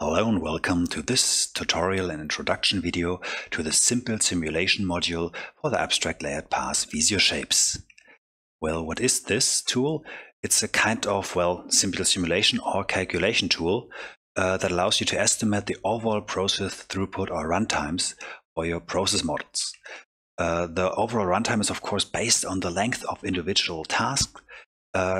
Hello and welcome to this tutorial and introduction video to the simple simulation module for the abstract layered path Visio shapes. Well, what is this tool? It's a kind of, simple simulation or calculation tool that allows you to estimate the overall process throughput or runtimes for your process models. The overall runtime is of course based on the length of individual tasks.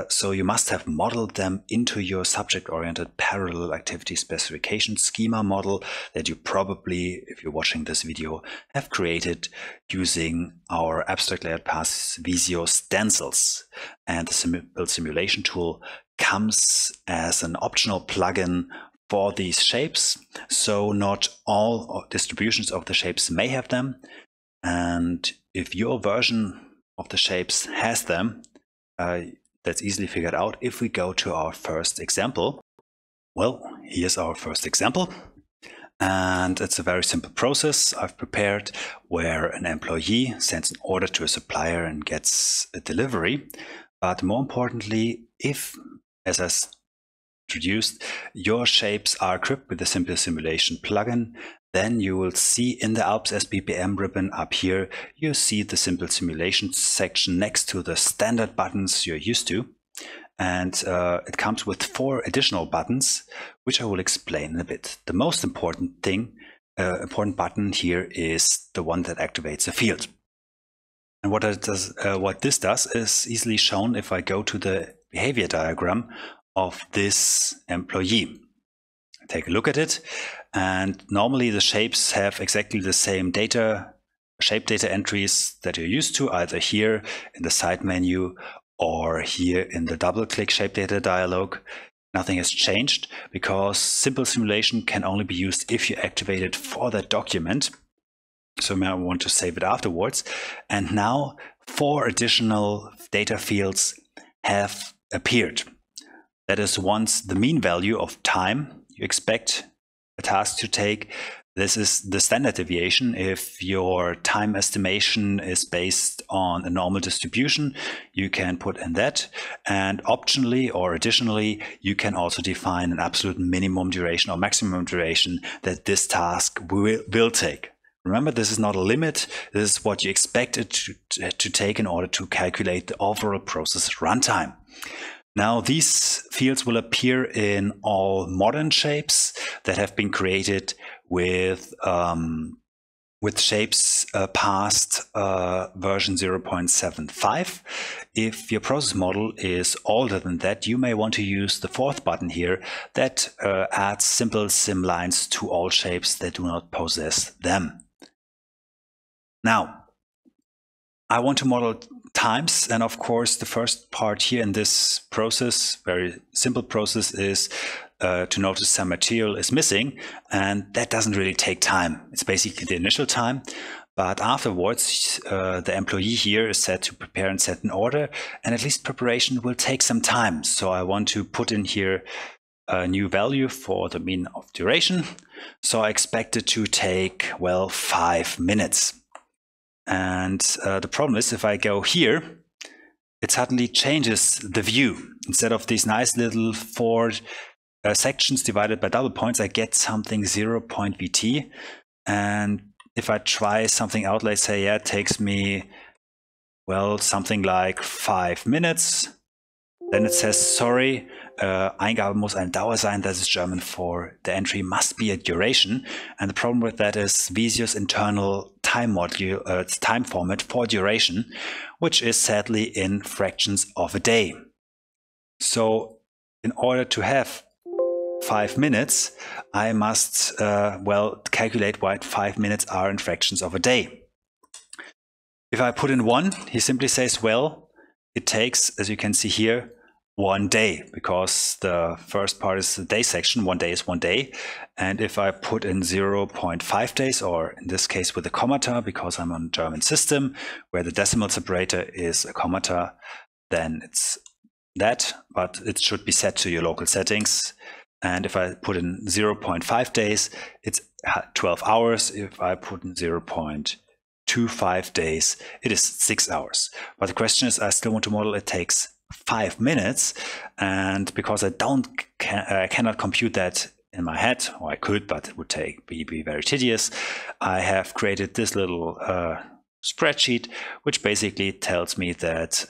So you must have modeled them into your subject-oriented parallel activity specification schema model that you probably, if you're watching this video, have created using our abstract layered path Visio stencils. And the simple simulation tool comes as an optional plugin for these shapes. So not all distributions of the shapes may have them. And if your version of the shapes has them, that's easily figured out if we go to our first example. Well, here's our first example. And it's a very simple process I've prepared where an employee sends an order to a supplier and gets a delivery. But more importantly, if, as I introduced, your shapes are equipped with the simple simulation plugin, then you will see in the ALPS S-BPM ribbon up here, you see the simple simulation section next to the standard buttons you're used to. And it comes with 4 additional buttons, which I will explain in a bit. The most important button here is the one that activates a field. And what this does is easily shown if I go to the behavior diagram of this employee. Take a look at it, and normally the shapes have exactly the same shape data entries that you're used to, either here in the side menu or here in the double-click shape data dialog. Nothing has changed because simple simulation can only be used if you activate it for that document. So you might want to save it afterwards. And now 4 additional data fields have appeared. That is once the mean value of time you expect a task to take. This is the standard deviation. If your time estimation is based on a normal distribution, you can put in that. And optionally or additionally, you can also define an absolute minimum duration or maximum duration that this task will take. Remember, this is not a limit. This is what you expect it to take in order to calculate the overall process runtime. Now, these fields will appear in all modern shapes that have been created with shapes past version 0.75. If your process model is older than that, you may want to use the 4th button here that adds simple sim lines to all shapes that do not possess them. Now, I want to model times, and of course the first part here in this process, very simple process, is to notice some material is missing, and that doesn't really take time. It's basically the initial time, but afterwards the employee here is set to prepare and set an order, and at least preparation will take some time. So I want to put in here a new value for the mean of duration. So I expect it to take, 5 minutes. And the problem is, if I go here, it suddenly changes the view. Instead of these nice little 4 sections divided by double points, I get something 0.vt. And if I try something out, let's say, it takes me, something like 5 minutes. Then it says, sorry, Eingabe muss eine Dauer sein. That is German for the entry must be a duration. And the problem with that is Visio's internal time time format for duration, which is sadly in fractions of a day. So in order to have 5 minutes, I must calculate what 5 minutes are in fractions of a day. If I put in 1, he simply says, it takes, as you can see here, 1 day, because the first part is the day section. 1 day is 1 day. And if I put in 0.5 days, or in this case with a commata, because I'm on a German system where the decimal separator is a commata, then it's that, but it should be set to your local settings. And if I put in 0.5 days, it's 12 hours. If I put in 0.25 days, it is 6 hours. But the question is, I still want to model it takes 5 minutes, and because I cannot compute that in my head, or I could, but it would be very tedious. I have created this little spreadsheet, which basically tells me that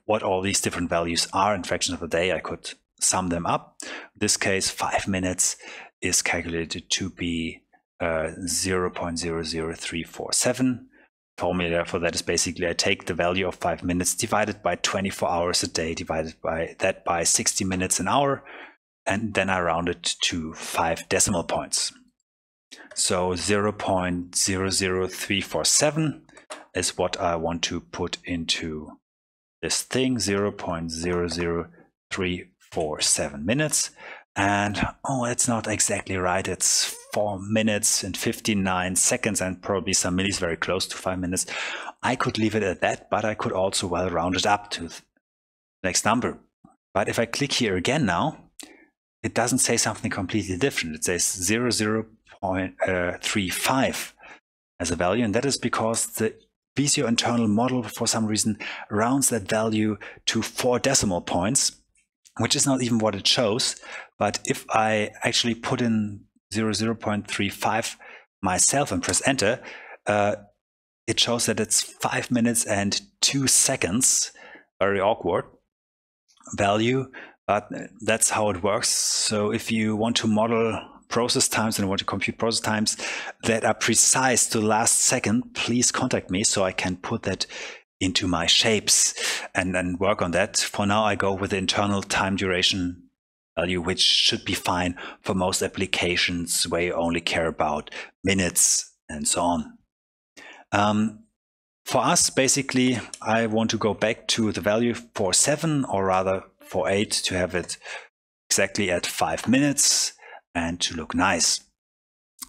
what all these different values are in fractions of a day. I could sum them up. In this case, 5 minutes is calculated to be 0.00347. Formula for that is basically I take the value of 5 minutes divided by 24 hours a day, divided by that by 60 minutes an hour, and then I round it to 5 decimal points. So 0.00347 is what I want to put into this thing, 0.00347 minutes. And oh, it's not exactly right. It's 4 minutes and 59 seconds and probably some millis, very close to 5 minutes. I could leave it at that, but I could also well round it up to the next number. But if I click here again now, it doesn't say something completely different. It says 0.35 as a value, and that is because the Visio internal model for some reason rounds that value to 4 decimal points, which is not even what it shows. But if I actually put in 0.35 myself and press enter, it shows that it's 5 minutes and 2 seconds, very awkward value, but that's how it works. So if you want to model process times and want to compute process times that are precise to the last second, please contact me so I can put that into my shapes and work on that. For now, I go with the internal time duration value, which should be fine for most applications where you only care about minutes and so on. For us, basically, I want to go back to the value for 7, or rather for 8, to have it exactly at 5 minutes and to look nice.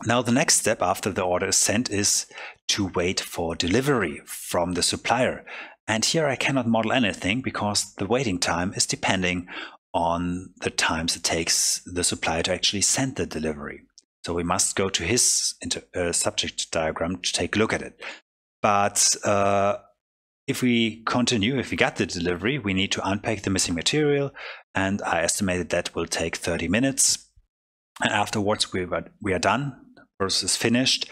Now, the next step after the order is sent is to wait for delivery from the supplier. And here I cannot model anything because the waiting time is depending on the times it takes the supplier to actually send the delivery. So we must go to his subject diagram to take a look at it. But if we continue, if we got the delivery, we need to unpack the missing material, and I estimated that will take 30 minutes. And afterwards we are done, the process is finished,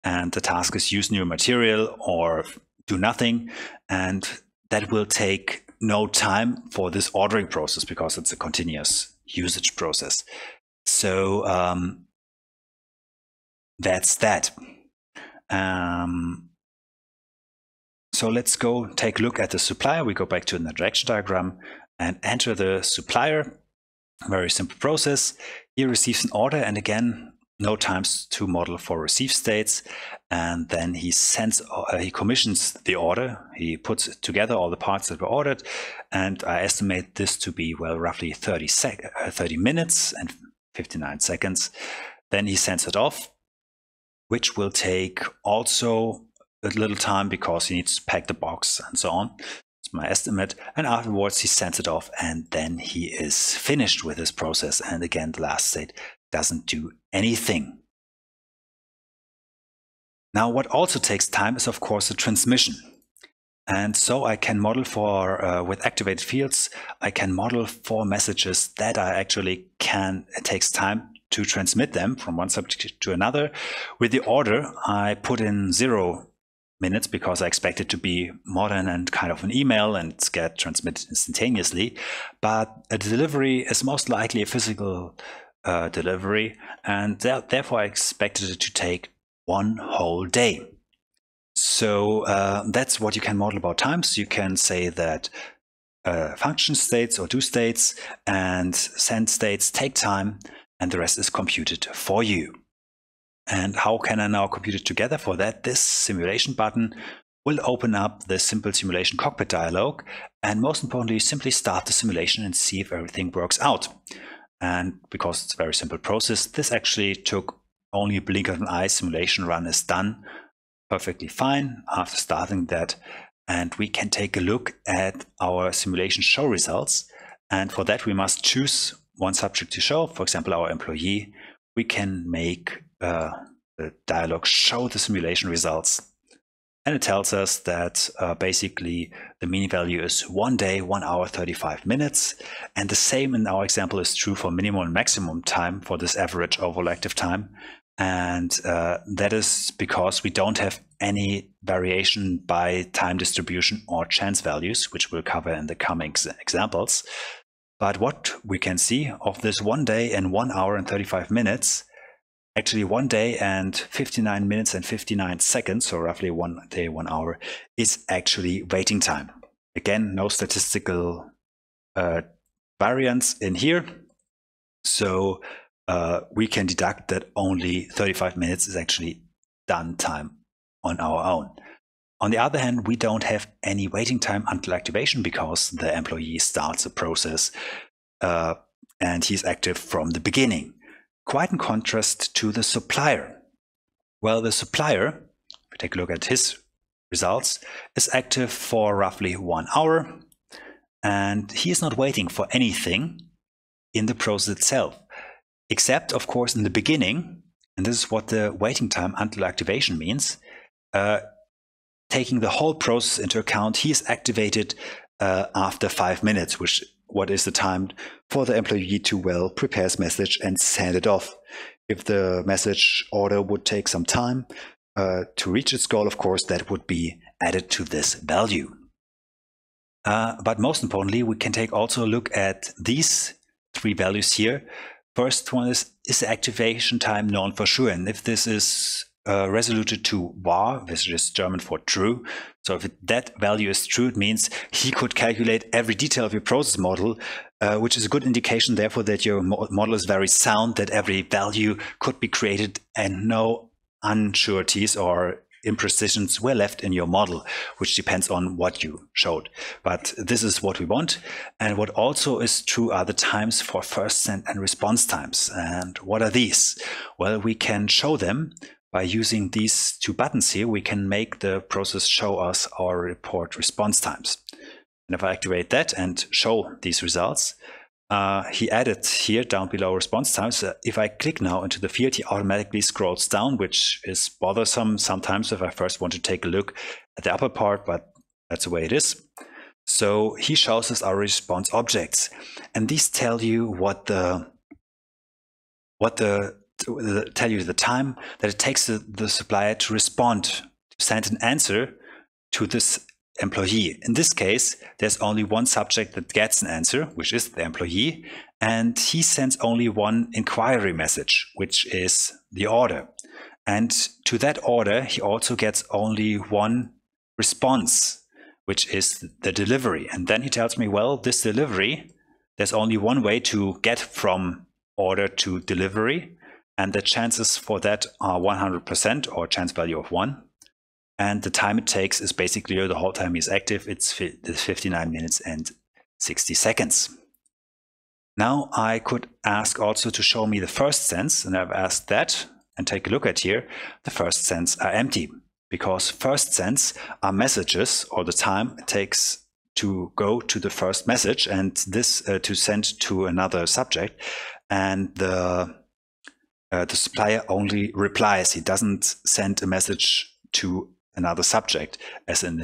and the task is use new material or do nothing, and that will take no time for this ordering process because it's a continuous usage process. So that's that. So let's go take a look at the supplier. We go back to the direction diagram and enter the supplier. Very simple process. He receives an order, and again, no times to model for receive states. And then he commissions the order. He puts together all the parts that were ordered, and I estimate this to be, well, roughly 30 minutes and 59 seconds. Then he sends it off, which will take also a little time because he needs to pack the box and so on. It's my estimate. And afterwards he sends it off, and then he is finished with his process. And again, the last state doesn't do anything. Now, what also takes time is, of course, the transmission. And so I can model for, with activated fields, I can model for messages that I actually can, it takes time to transmit them from one subject to another. With the order, I put in 0 minutes because I expect it to be modern and kind of an email and get transmitted instantaneously. But a delivery is most likely a physical delivery, and therefore I expected it to take 1 whole day. So that's what you can model about times. You can say that function states or do states and send states take time, and the rest is computed for you. And how can I now compute it together? For that, this simulation button will open up the simple simulation cockpit dialog, and most importantly, simply start the simulation and see if everything works out. And because it's a very simple process, this actually took only a blink of an eye. Simulation run is done perfectly fine after starting that. And we can take a look at our simulation show results. And for that, we must choose one subject to show, for example, our employee. We can make the dialog show the simulation results. And it tells us that basically the mean value is 1 day, 1 hour, 35 minutes. And the same in our example is true for minimum and maximum time for this average overall active time. And that is because we don't have any variation by time distribution or chance values, which we'll cover in the coming examples. But what we can see of this 1 day and 1 hour and 35 minutes, actually 1 day and 59 minutes and 59 seconds, so roughly 1 day, 1 hour, is actually waiting time. Again, no statistical variance in here. So we can deduct that only 35 minutes is actually done time on our own. On the other hand, we don't have any waiting time until activation because the employee starts the process and he's active from the beginning. Quite in contrast to the supplier. Well, the supplier, if we take a look at his results, is active for roughly 1 hour, and he is not waiting for anything in the process itself, except, of course, in the beginning, and this is what the waiting time until activation means. Taking the whole process into account, he is activated after 5 minutes, which what is the time for the employee to prepare his message and send it off. If the message order would take some time to reach its goal, of course, that would be added to this value. But most importantly, we can take also a look at these 3 values here. First one is the activation time known for sure? And if this is resoluted to var, which is German for true. So if that value is true, it means he could calculate every detail of your process model, which is a good indication, therefore, that your model is very sound, that every value could be created and no unsureties or imprecisions were left in your model, which depends on what you showed. But this is what we want. And what also is true are the times for first send and response times. And what are these? Well, we can show them by using these 2 buttons here. We can make the process show us our report response times. And if I activate that and show these results, he added here down below response times. If I click now into the field, he automatically scrolls down, which is bothersome sometimes if I first want to take a look at the upper part, but that's the way it is. So he shows us our response objects, and these tell you tell you the time that it takes the supplier to respond, to send an answer to this employee. In this case, there's only one subject that gets an answer, which is the employee, and he sends only one inquiry message, which is the order. And to that order, he also gets only one response, which is the delivery. And then he tells me, well, this delivery, there's only one way to get from order to delivery, and the chances for that are 100%, or chance value of 1. And the time it takes is basically the whole time he's active. It's 59 minutes and 60 seconds. Now I could ask also to show me the first sends, and I've asked that, and take a look at here. The first sends are empty, because first sends are messages, or the time it takes to go to the first message, and this to send to another subject. And the supplier only replies. He doesn't send a message to another subject as an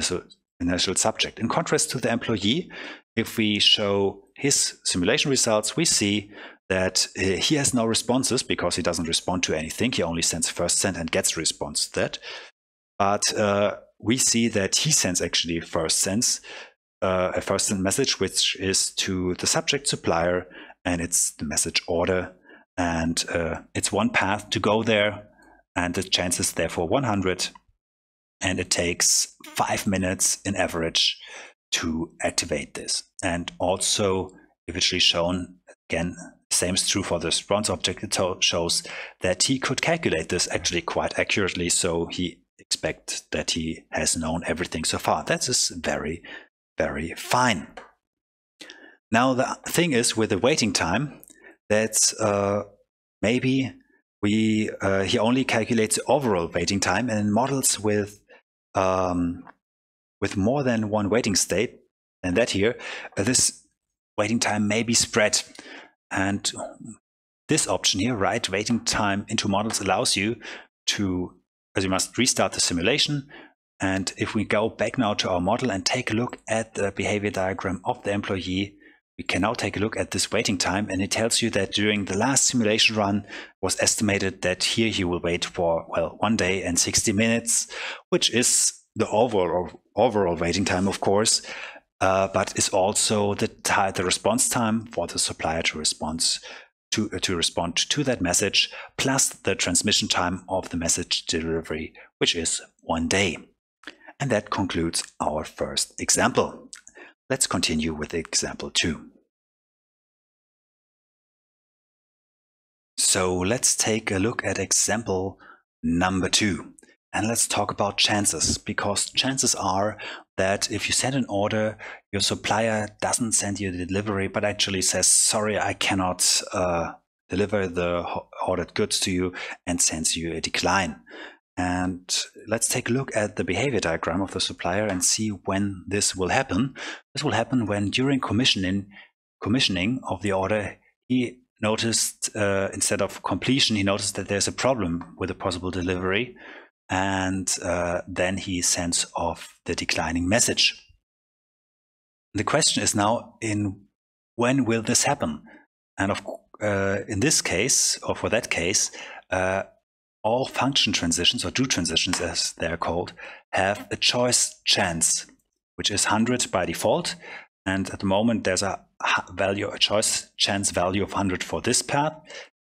initial subject. In contrast to the employee, if we show his simulation results, we see that he has no responses because he doesn't respond to anything. He only sends first send and gets a response to that. But we see that he sends actually a first send message, which is to the subject supplier, and it's the message order. And it's one path to go there, and the chance is therefore 100. And it takes 5 minutes in average to activate this. And also, eventually shown, again, same is true for the response object. It shows that he could calculate this actually quite accurately. So he expects that he has known everything so far. That is very, very fine. Now, the thing is with the waiting time, that maybe he only calculates the overall waiting time, and in models with more than one waiting state, and that here, this waiting time may be spread. And this option here, write waiting time into models, allows you to, as you must restart the simulation, And if we go back now to our model and take a look at the behavior diagram of the employee, we can now take a look at this waiting time, and it tells you that during the last simulation run it was estimated that here he will wait for, well, 1 day and 60 minutes, which is the overall waiting time, of course, but is also the response time for the supplier to respond to that message, plus the transmission time of the message delivery, which is 1 day. And that concludes our first example. Let's continue with example 2. So let's take a look at example number 2. And let's talk about chances, because chances are that if you send an order, your supplier doesn't send you the delivery, but actually says, sorry, I cannot deliver the ordered goods to you, and sends you a decline. And let's take a look at the behavior diagram of the supplier and see when this will happen. This will happen when during commissioning of the order, he noticed, instead of completion, he noticed that there's a problem with a possible delivery. And then he sends off the declining message. The question is now, when will this happen? And in this case, or for that case, all function transitions, or do transitions as they're called, have a choice chance, which is 100 by default. And at the moment, there's a choice chance value of 100 for this path.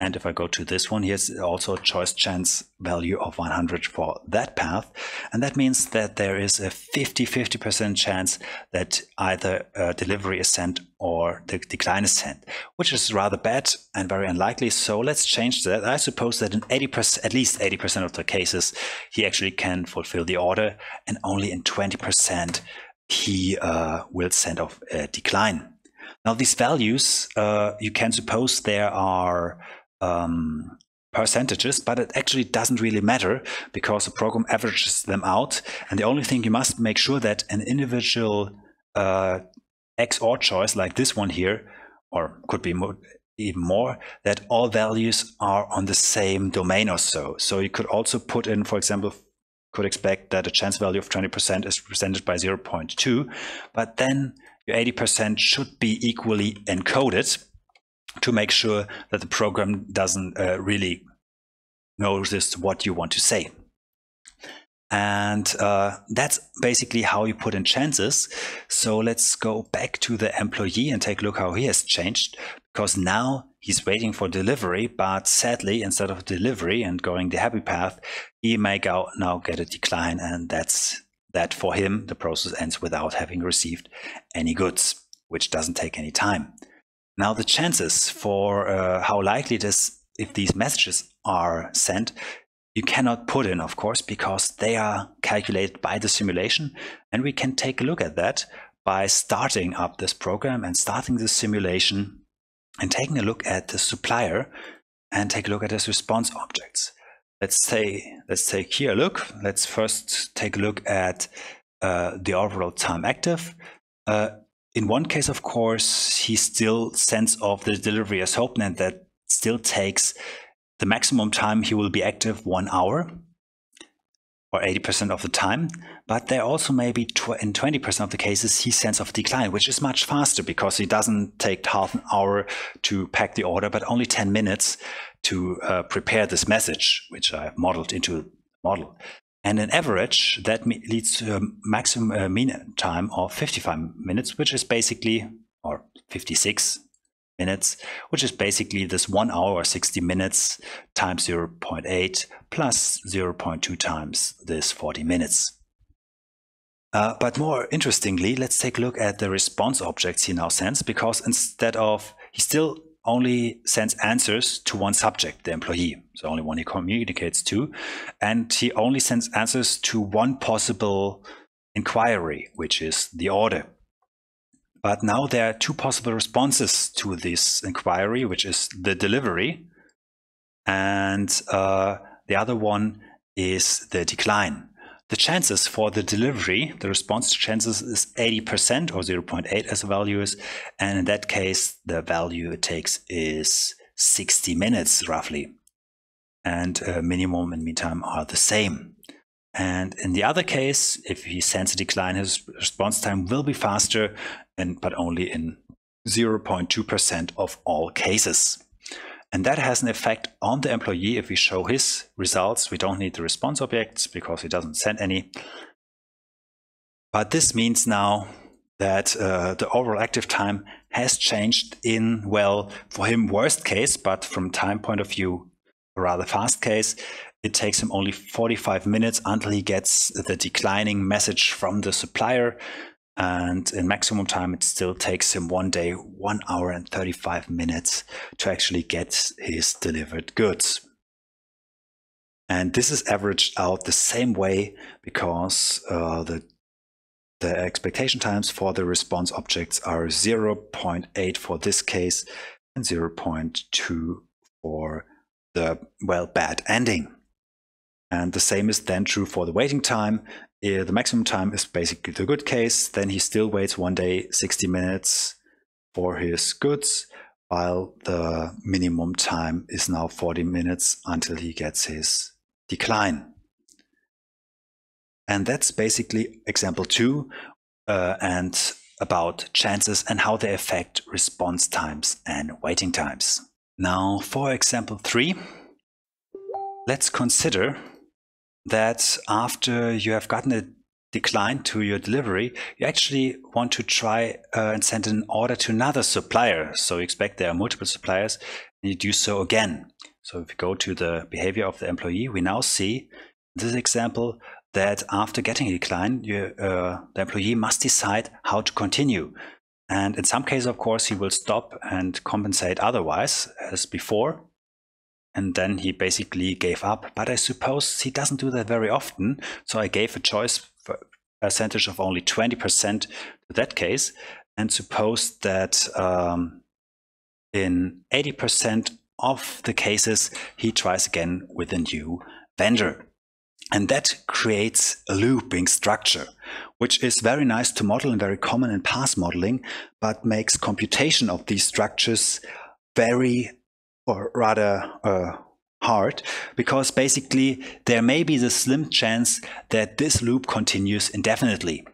And if I go to this one, here's also a choice chance value of 100 for that path. And that means that there is a 50% chance that either a delivery is sent or the decline is sent, which is rather bad and very unlikely. So let's change that. I suppose that in at least 80% of the cases, he actually can fulfill the order, and only in 20% he will send off a decline. Now, these values, you can suppose there are percentages, but it actually doesn't really matter, because the program averages them out. And the only thing you must make sure that an individual XOR choice like this one here, or could be even more, that all values are on the same domain or so. So you could also put in, for example, could expect that a chance value of 20% is represented by 0.2, but then your 80% should be equally encoded to make sure that the program doesn't really notice what you want to say. And that's basically how you put in chances. So let's go back to the employee and take a look how he has changed, because now he's waiting for delivery, but sadly, instead of delivery and going the happy path, he may now get a decline, and that's that for him. The process ends without having received any goods, which doesn't take any time. Now, the chances for how likely it is if these messages are sent, you cannot put in, of course, because they are calculated by the simulation. And we can take a look at that by starting up this program and starting the simulation and taking a look at the supplier and take a look at his response objects. Let's take here a look. Let's first take a look at the overall time active. In one case, of course, he still sends off the delivery as hoped, and that still takes the maximum time he will be active 1 hour, or 80% of the time. But there also may be in 20% of the cases he sends off decline, which is much faster, because he doesn't take half an hour to pack the order, but only 10 minutes to prepare this message, which I modeled into the model. And in average, that leads to a maximum mean time of 55 minutes, which is basically, or 56 minutes, which is basically this 1 hour or 60 minutes times 0.8 plus 0.2 times this 40 minutes. But more interestingly, let's take a look at the response objects he now sends, because instead of, he still only sends answers to one subject, the employee, so only one he communicates to, and he only sends answers to one possible inquiry, which is the order. But now there are two possible responses to this inquiry, which is the delivery, and the other one is the decline. The chances for the delivery, the response chances, is 80% or 0.8 as the value is, and in that case the value it takes is 60 minutes roughly, and minimum and mean time are the same. And in the other case, if he sends a decline, his response time will be faster, but only in 0.2% of all cases. And that has an effect on the employee. If we show his results, we don't need the response objects because he doesn't send any. But this means now that the overall active time has changed in, well, for him, worst case, but from time point of view, a rather fast case. It takes him only 45 minutes until he gets the declining message from the supplier. And in maximum time, it still takes him 1 day, 1 hour and 35 minutes to actually get his delivered goods. And this is averaged out the same way because the expectation times for the response objects are 0.8 for this case and 0.2 for the, well, bad ending. And the same is then true for the waiting time. The maximum time is basically the good case. Then he still waits 1 day, 60 minutes for his goods, while the minimum time is now 40 minutes until he gets his decline. And that's basically example 2 and about chances and how they affect response times and waiting times. Now for example 3, let's consider that after you have gotten a decline to your delivery, you actually want to try and send an order to another supplier. So you expect there are multiple suppliers and you do so again. So if we go to the behavior of the employee, we now see in this example that after getting a decline, the employee must decide how to continue. And in some cases, of course, he will stop and compensate otherwise as before. And then he basically gave up. But I suppose he doesn't do that very often. So I gave a choice for a percentage of only 20% to that case. And suppose that in 80% of the cases, he tries again with a new vendor. And that creates a looping structure, which is very nice to model and very common in path modeling, but makes computation of these structures very, or rather hard, because basically there may be the slim chance that this loop continues indefinitely.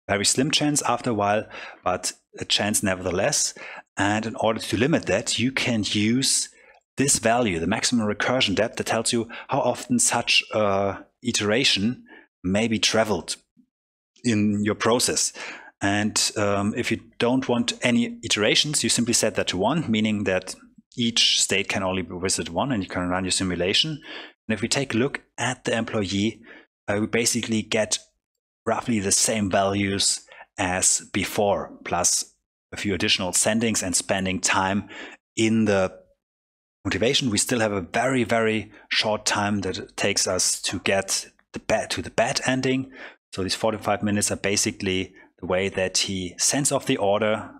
Very slim chance after a while, but a chance nevertheless. And in order to limit that, you can use this value, the maximum recursion depth, that tells you how often such iteration may be traveled in your process. And if you don't want any iterations, you simply set that to 1, meaning that each state can only be visited 1 and you can run your simulation. And if we take a look at the employee, we basically get roughly the same values as before, plus a few additional sendings and spending time in the motivation. We still have a very, very short time that it takes us to get to the bad ending. So these 45 minutes are basically the way that he sends off the order,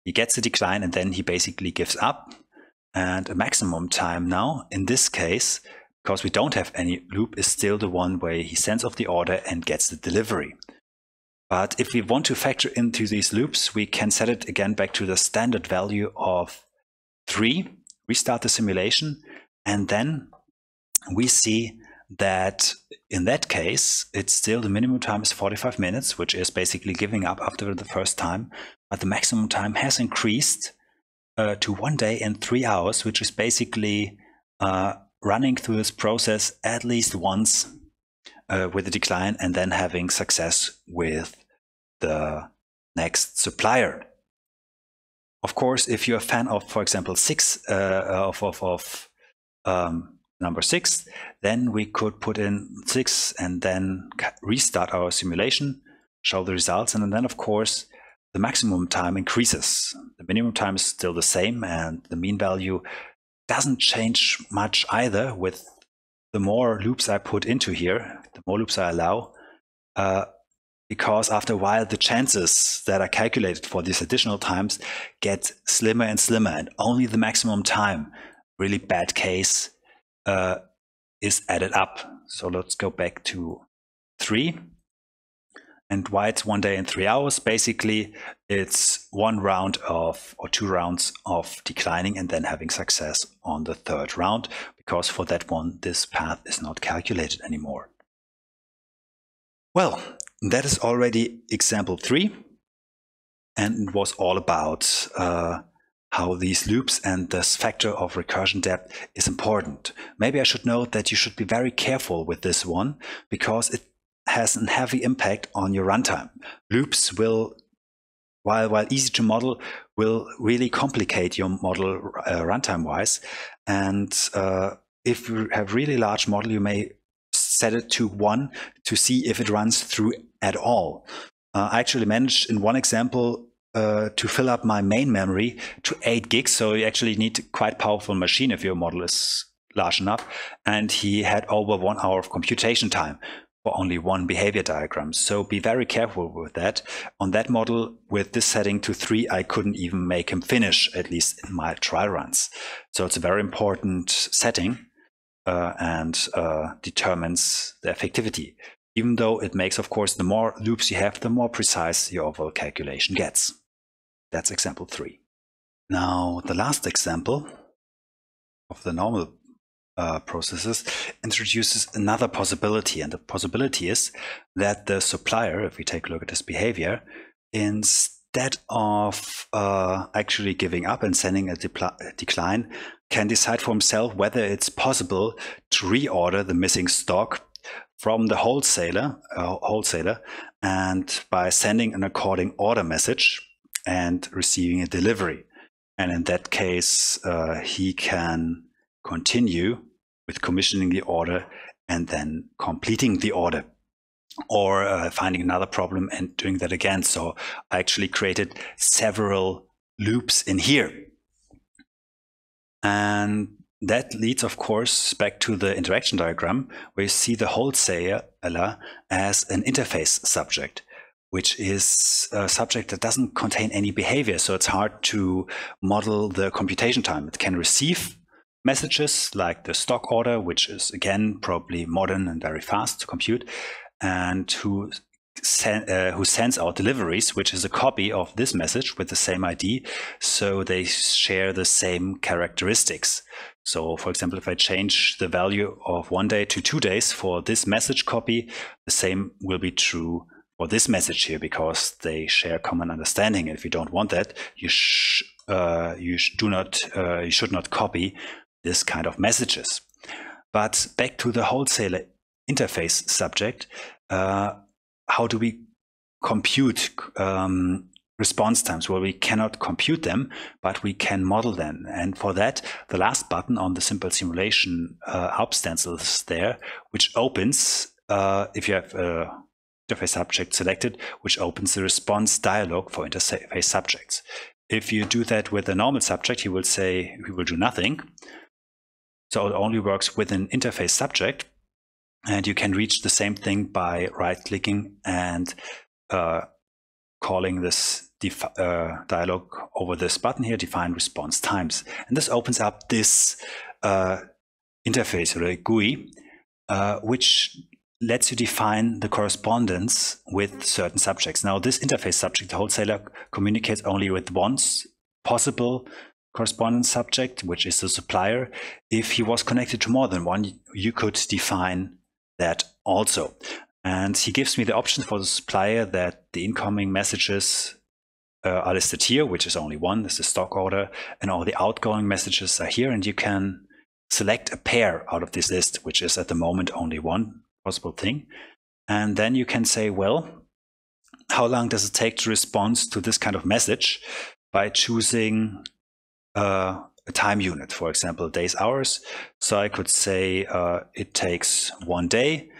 he gets a decline, and then he basically gives up. And a maximum time now, in this case, because we don't have any loop, is still the one where he sends off the order and gets the delivery. But if we want to factor into these loops, we can set it again back to the standard value of 3. Restart the simulation, and then we see that in that case, it's still the minimum time is 45 minutes, which is basically giving up after the first time, but the maximum time has increased to 1 day and 3 hours, which is basically running through this process at least once with a decline and then having success with the next supplier. Of course, if you're a fan of, for example, number 6, then we could put in 6 and then restart our simulation, show the results, and then, of course, the maximum time increases. The minimum time is still the same, and the mean value doesn't change much either. With the more loops I put into here, the more loops I allow, because after a while, the chances that are calculated for these additional times get slimmer and slimmer, and only the maximum time, really bad case, is added up. So let's go back to 3. And why it's 1 day and 3 hours, basically it's 1 round of, or 2 rounds of declining and then having success on the 3rd round, because for that one, this path is not calculated anymore. Well, that is already example 3. And it was all about how these loops and this factor of recursion depth is important. Maybe I should note that you should be very careful with this one because it has a heavy impact on your runtime. Loops will, while easy to model, will really complicate your model runtime-wise. And if you have really large model, you may set it to 1 to see if it runs through at all. I actually managed in one example to fill up my main memory to 8 gigs. So you actually need a quite powerful machine if your model is large enough. And he had over 1 hour of computation time for only one behavior diagram. So be very careful with that. On that model, with this setting to 3, I couldn't even make him finish, at least in my trial runs. So it's a very important setting and determines the effectivity. Even though it makes, of course, the more loops you have, the more precise your overall calculation gets. That's example 3. Now, the last example of the normal processes introduces another possibility. And the possibility is that the supplier, if we take a look at this behavior, instead of actually giving up and sending a decline, can decide for himself whether it's possible to reorder the missing stock from the wholesaler and by sending an according order message and receiving a delivery. And in that case, he can continue with commissioning the order and then completing the order, or finding another problem and doing that again. So I actually created several loops in here. And that leads, of course, back to the interaction diagram, where you see the wholesaler as an interface subject, which is a subject that doesn't contain any behavior. So it's hard to model the computation time. It can receive messages like the stock order, which is, again, probably modern and very fast to compute, and who sends out deliveries, which is a copy of this message with the same ID. So they share the same characteristics. So, for example, if I change the value of 1 day to 2 days for this message copy, the same will be true for this message here, because they share common understanding. And if you don't want that, you should not copy this kind of messages. But back to the wholesaler interface subject, how do we compute response times? Well, we cannot compute them, but we can model them. And for that, the last button on the simple simulation ALPS stencil is there, which opens, if you have a interface subject selected, which opens the response dialog for interface subjects. If you do that with a normal subject, he will say he will do nothing. So it only works with an interface subject. And you can reach the same thing by right-clicking and calling this dialog over this button here, define response times. And this opens up this interface, or a GUI, which lets you define the correspondence with certain subjects. Now, this interface subject, the wholesaler, communicates only with one possible correspondence subject, which is the supplier. If he was connected to more than one, you could define that also. And he gives me the option for the supplier that the incoming messages are listed here, which is only one, this is stock order, and all the outgoing messages are here. And you can select a pair out of this list, which is at the moment only one possible thing. And then you can say, well, how long does it take to respond to this kind of message, by choosing a time unit, for example, days, hours. So I could say it takes 1 day.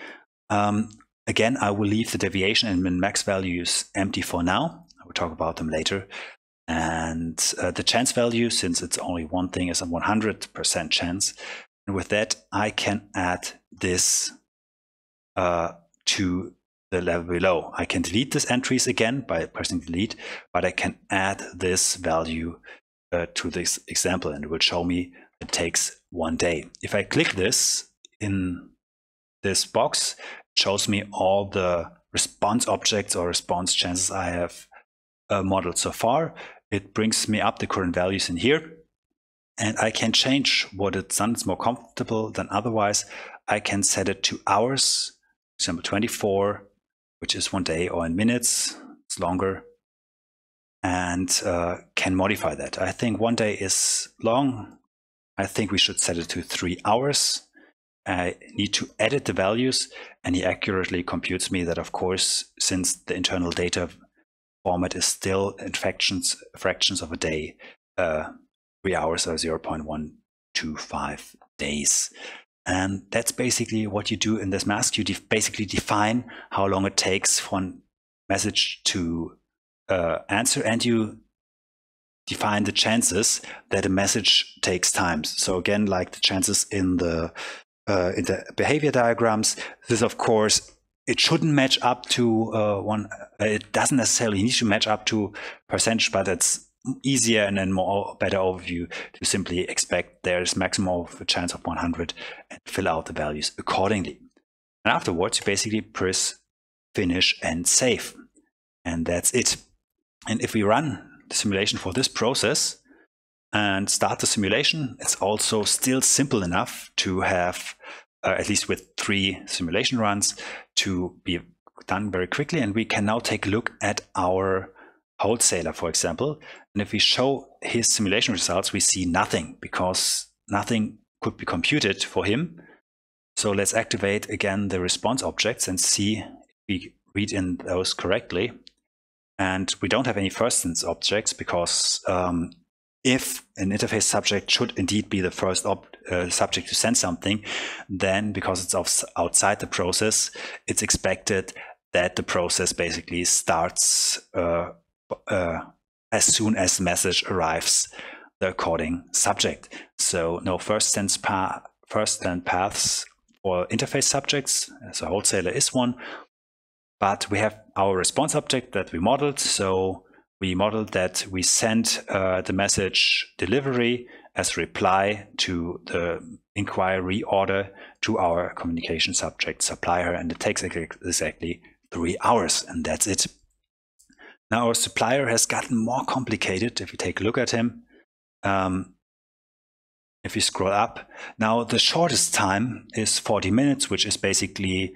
Again, I will leave the deviation and min-max values empty for now. I will talk about them later. And the chance value, since it's only one thing, is a 100% chance. And with that, I can add this to the level below. I can delete these entries again by pressing delete, but I can add this value to this example, and it will show me it takes 1 day. If I click this in this box, it shows me all the response objects or response chances I have modeled so far. It brings me up the current values in here, and I can change what it's done. It's more comfortable than otherwise. I can set it to hours, for example 24, which is 1 day, or in minutes, it's longer, and can modify that. I think 1 day is long. I think we should set it to 3 hours. I need to edit the values, and he accurately computes me that, of course, since the internal data format is still in fractions of a day, 3 hours are 0.125 days. And that's basically what you do in this mask. You basically define how long it takes for a message to answer, and you define the chances that a message takes time. So again, like the chances in the behavior diagrams, this, of course, it shouldn't match up to it doesn't necessarily need to match up to percentage, but it's easier and then better overview to simply expect there's maximum of a chance of 100 and fill out the values accordingly. And afterwards, you basically press finish and save, and that's it. And if we run the simulation for this process and start the simulation, it's also still simple enough to have, at least with 3 simulation runs, to be done very quickly. And we can now take a look at our wholesaler, for example. And if we show his simulation results, we see nothing, because nothing could be computed for him. So let's activate again the response objects and see if we read in those correctly. And we don't have any first instance objects, because if an interface subject should indeed be the first subject to send something, then because it's outside the process, it's expected that the process basically starts as soon as the message arrives the according subject. So no first send paths for interface subjects, so wholesaler is one, but we have our response object that we modeled. So we modeled that we send the message delivery as reply to the inquiry order to our communication subject supplier, and it takes exactly 3 hours, and that's it. Now our supplier has gotten more complicated if you take a look at him. If you scroll up, now the shortest time is 40 minutes, which is basically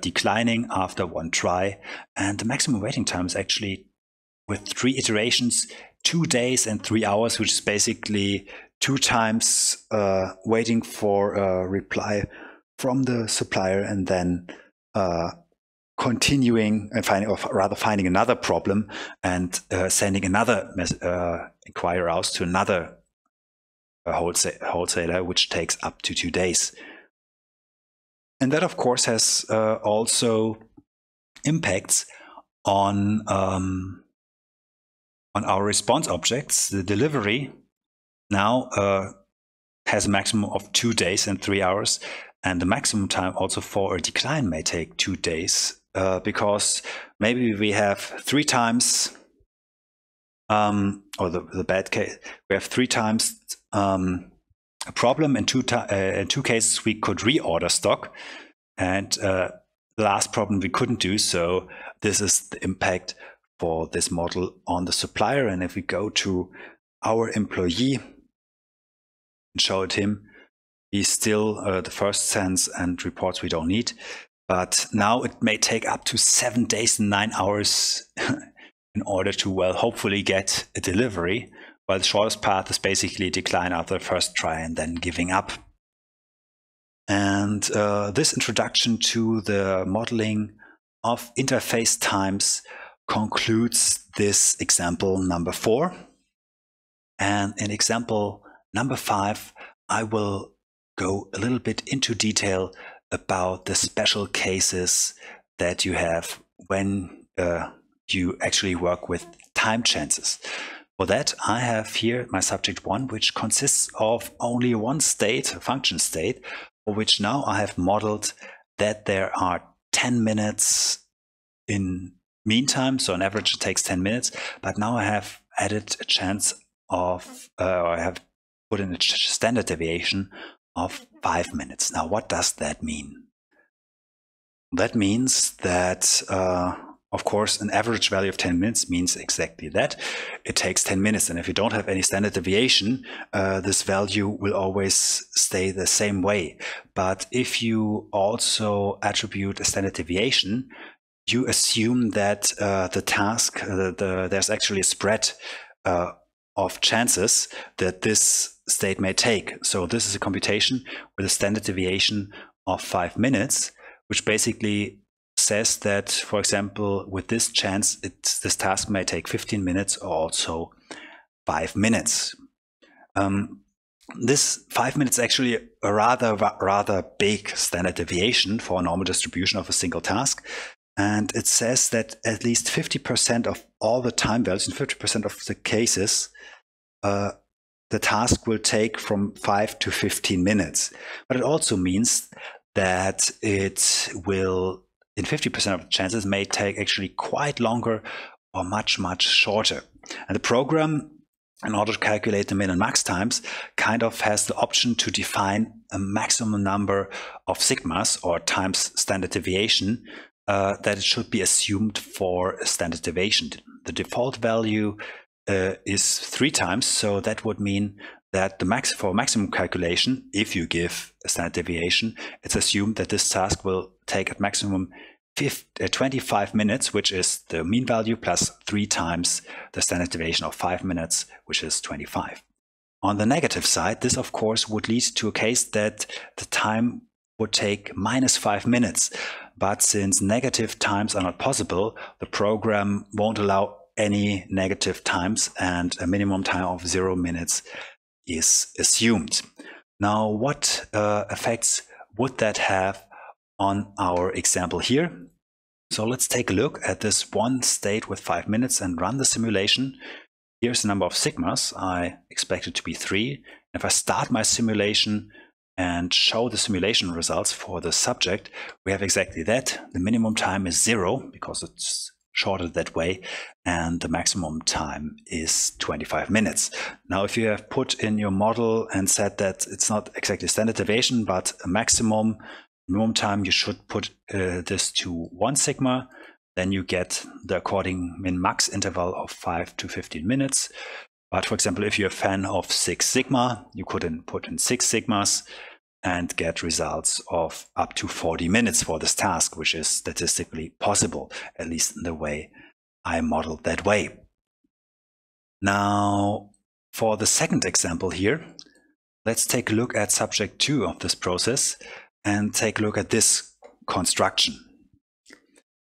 declining after 1 try, and the maximum waiting time is actually, with 3 iterations, 2 days and 3 hours, which is basically 2 times waiting for a reply from the supplier, and then continuing and finding another problem and sending another inquiry out to another wholesaler, which takes up to 2 days. And that, of course, has also impacts on our response objects. The delivery now has a maximum of 2 days and 3 hours, and the maximum time also for a decline may take 2 days, because maybe we have 3 times, or the bad case, we have 3 times a problem. In 2 cases we could reorder stock, and the last problem we couldn't do. So this is the impact for this model on the supplier. And if we go to our employee and show it him, he's still the first sends and reports we don't need. But now it may take up to 7 days and 9 hours in order to, well, hopefully get a delivery, while the shortest path is basically decline after the first try and then giving up. And this introduction to the modeling of interface times concludes this example number 4. And in example number 5, I will go a little bit into detail about the special cases that you have when you actually work with time chances. For that, I have here my subject 1, which consists of only one state, a function state, for which now I have modeled that there are 10 minutes in meantime. So on average, it takes 10 minutes. But now I have added a chance of, or I have put in a standard deviation of 5 minutes. Now, what does that mean? That means that, of course, an average value of 10 minutes means exactly that. It takes 10 minutes. And if you don't have any standard deviation, this value will always stay the same way. But if you also attribute a standard deviation, you assume that the task, there's actually a spread of chances that this state may take. So this is a computation with a standard deviation of 5 minutes, which basically says that, for example, with this chance, this task may take 15 minutes or also 5 minutes. This 5 minutes is actually a rather big standard deviation for a normal distribution of a single task. And it says that at least 50% of all the time values in 50% of the cases, the task will take from 5 to 15 minutes. But it also means that it will, in 50% of the chances, may take actually quite longer or much shorter. And the program, in order to calculate the min and max times, kind of has the option to define a maximum number of sigmas or times standard deviation that it should be assumed for a standard deviation. The default value is 3 times, so that would mean that for maximum calculation, if you give a standard deviation, it's assumed that this task will take at maximum 25 minutes, which is the mean value, plus 3 times the standard deviation of 5 minutes, which is 25. On the negative side, this of course would lead to a case that the time would take -5 minutes. But since negative times are not possible, the program won't allow any negative times, and a minimum time of 0 minutes is assumed. Now, what effects would that have on our example here? So let's take a look at this one state with 5 minutes and run the simulation. Here's the number of sigmas. I expect it to be 3. If I start my simulation and show the simulation results for the subject, we have exactly that. The minimum time is 0 because it's shorter that way, and the maximum time is 25 minutes. Now, if you have put in your model and said that it's not exactly standard deviation, but a minimum time, you should put this to 1 sigma, then you get the according min-max interval of 5 to 15 minutes. But for example, if you're a fan of 6 sigma, you could put in 6 sigmas and get results of up to 40 minutes for this task, which is statistically possible, at least in the way I modeled that way. Now, for the second example here, let's take a look at subject 2 of this process and take a look at this construction.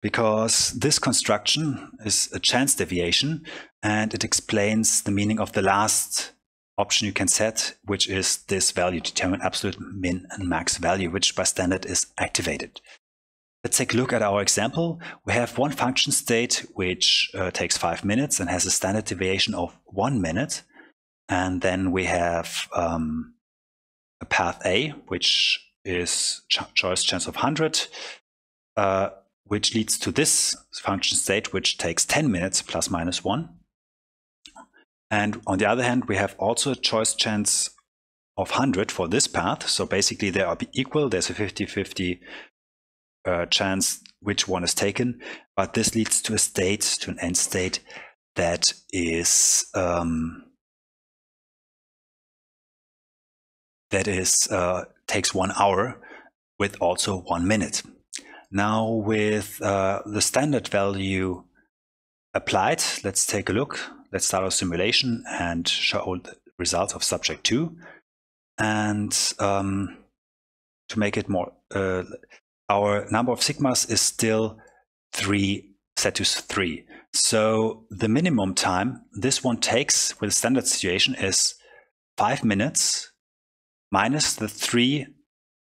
Because this construction is a chance deviation, and it explains the meaning of the last option you can set, which is this value, determine absolute min and max value, which by standard is activated. Let's take a look at our example. We have one function state which takes 5 minutes and has a standard deviation of 1 minute. And then we have a path A, which is choice chance of 100, which leads to this function state, which takes 10 minutes plus minus 1. And on the other hand, we have also a choice chance of 100 for this path. So basically they are equal. There's a 50-50 chance which one is taken. But this leads to a state, to an end state that is takes 1 hour with also 1 minute. Now with the standard value applied, let's take a look. Let's start our simulation and show the results of subject 2. And to make it more, our number of sigmas is still 3, set to 3. So the minimum time this one takes with the standard situation is 5 minutes minus the 3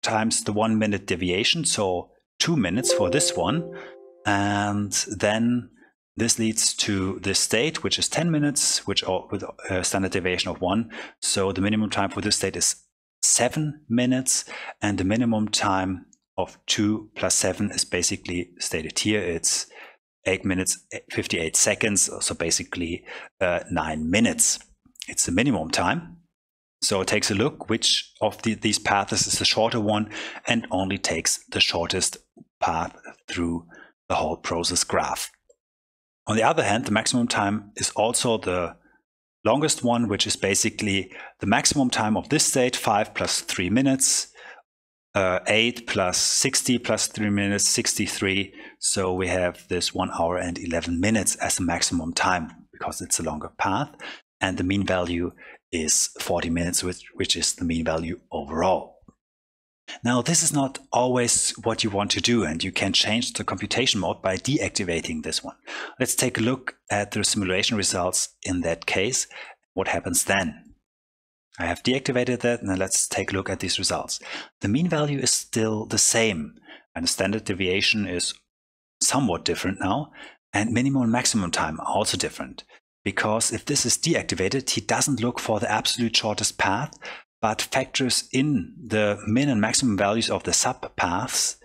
times the 1 minute deviation, so 2 minutes for this one. And then this leads to this state, which is 10 minutes, which with a standard deviation of 1. So the minimum time for this state is 7 minutes, and the minimum time of 2 plus 7 is basically stated here. It's 8 minutes, 58 seconds, so basically 9 minutes. It's the minimum time. So it takes a look which of these paths is the shorter one, and only takes the shortest path through the whole process graph. On the other hand, the maximum time is also the longest one, which is basically the maximum time of this state, 5 plus 3 minutes, 8 plus 60 plus 3 minutes, 63. So we have this 1 hour and 11 minutes as the maximum time because it's a longer path. And the mean value is 40 minutes, which is the mean value overall. Now, this is not always what you want to do, and you can change the computation mode by deactivating this one. Let's take a look at the simulation results in that case. What happens then? I have deactivated that, and let's take a look at these results. The mean value is still the same, and the standard deviation is somewhat different now, and minimum and maximum time are also different. Because if this is deactivated, he doesn't look for the absolute shortest path, but factors in the min and maximum values of the subpaths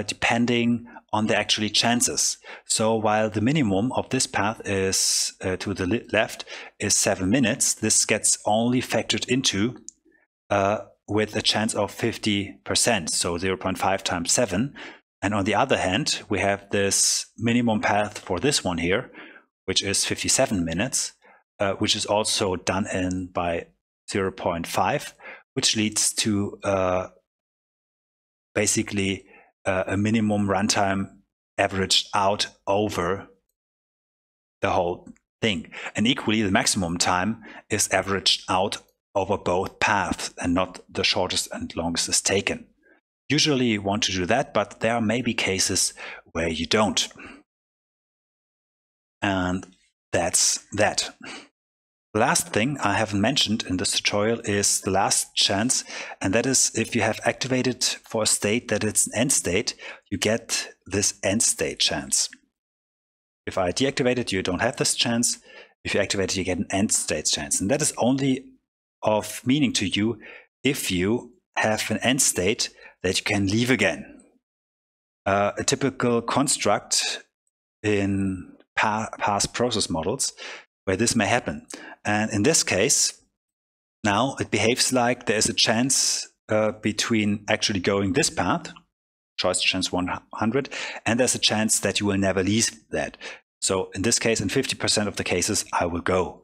depending on the actual chances. So while the minimum of this path is to the left is 7 minutes, this gets only factored into with a chance of 50%, so 0.5 times 7. And on the other hand, we have this minimum path for this one here, which is 57 minutes, which is also done in by 0.5, which leads to basically a minimum runtime averaged out over the whole thing. And equally, the maximum time is averaged out over both paths and not the shortest and longest is taken. Usually you want to do that, but there may be cases where you don't. And that's that. The last thing I haven't mentioned in this tutorial is the last chance, and that is if you have activated for a state that it's an end state, you get this end state chance. If I deactivate it, you don't have this chance. If you activate it, you get an end state chance. And that is only of meaning to you if you have an end state that you can leave again. A typical construct in past process models where this may happen. And in this case, now it behaves like there is a chance between actually going this path, choice chance 100, and there's a chance that you will never leave that. So in this case, in 50% of the cases, I will go.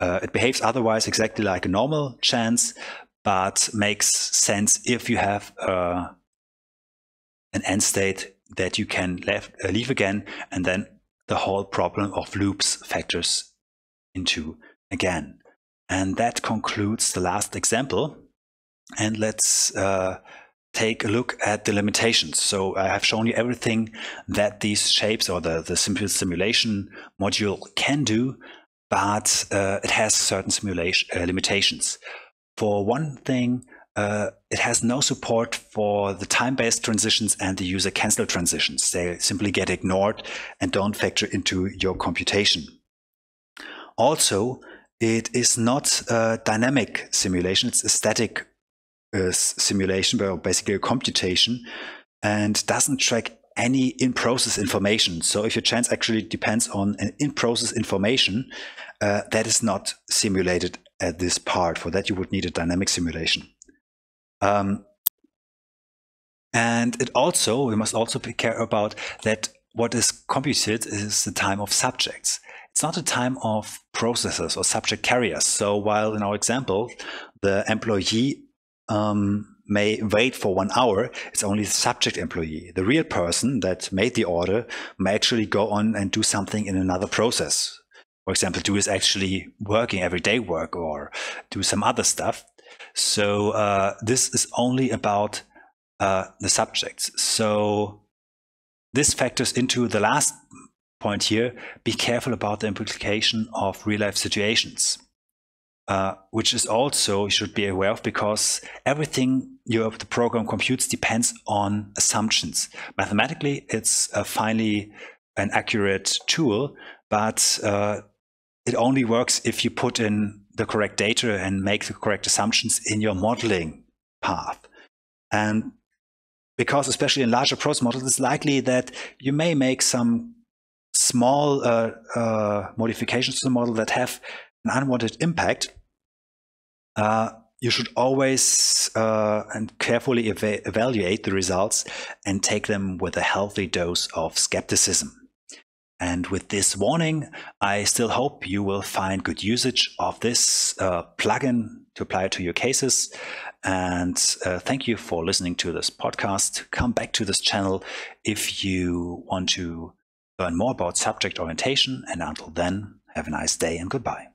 It behaves otherwise exactly like a normal chance, but makes sense if you have an end state that you can leave again, and then the whole problem of loops factors into again. And that concludes the last example. And let's take a look at the limitations. So I have shown you everything that these shapes or the simple simulation module can do, but it has certain limitations. For one thing, it has no support for the time-based transitions and the user cancel transitions. They simply get ignored and don't factor into your computation. Also, it is not a dynamic simulation, it's a static simulation, but basically a computation, and doesn't track any in-process information. So if your chance actually depends on an in-process information, that is not simulated at this part. For that, you would need a dynamic simulation. And it also, we must also be careful about that what is computed is the time of subjects. It's not a time of processors or subject carriers. So while in our example, the employee may wait for 1 hour, it's only the subject employee. The real person that made the order may actually go on and do something in another process. For example, do is actually working everyday work or do some other stuff. So this is only about the subjects. So this factors into the last point here. Be careful about the implication of real-life situations, which is also you should be aware of, because everything the program computes depends on assumptions. Mathematically, it's finally an accurate tool, but it only works if you put in the correct data and make the correct assumptions in your modeling path. And because especially in larger process models, it's likely that you may make some small modifications to the model that have an unwanted impact. You should always and carefully evaluate the results and take them with a healthy dose of skepticism. And with this warning, I still hope you will find good usage of this plugin to apply it to your cases. And thank you for listening to this podcast. Come back to this channel if you want to learn more about subject orientation. And until then, have a nice day and goodbye.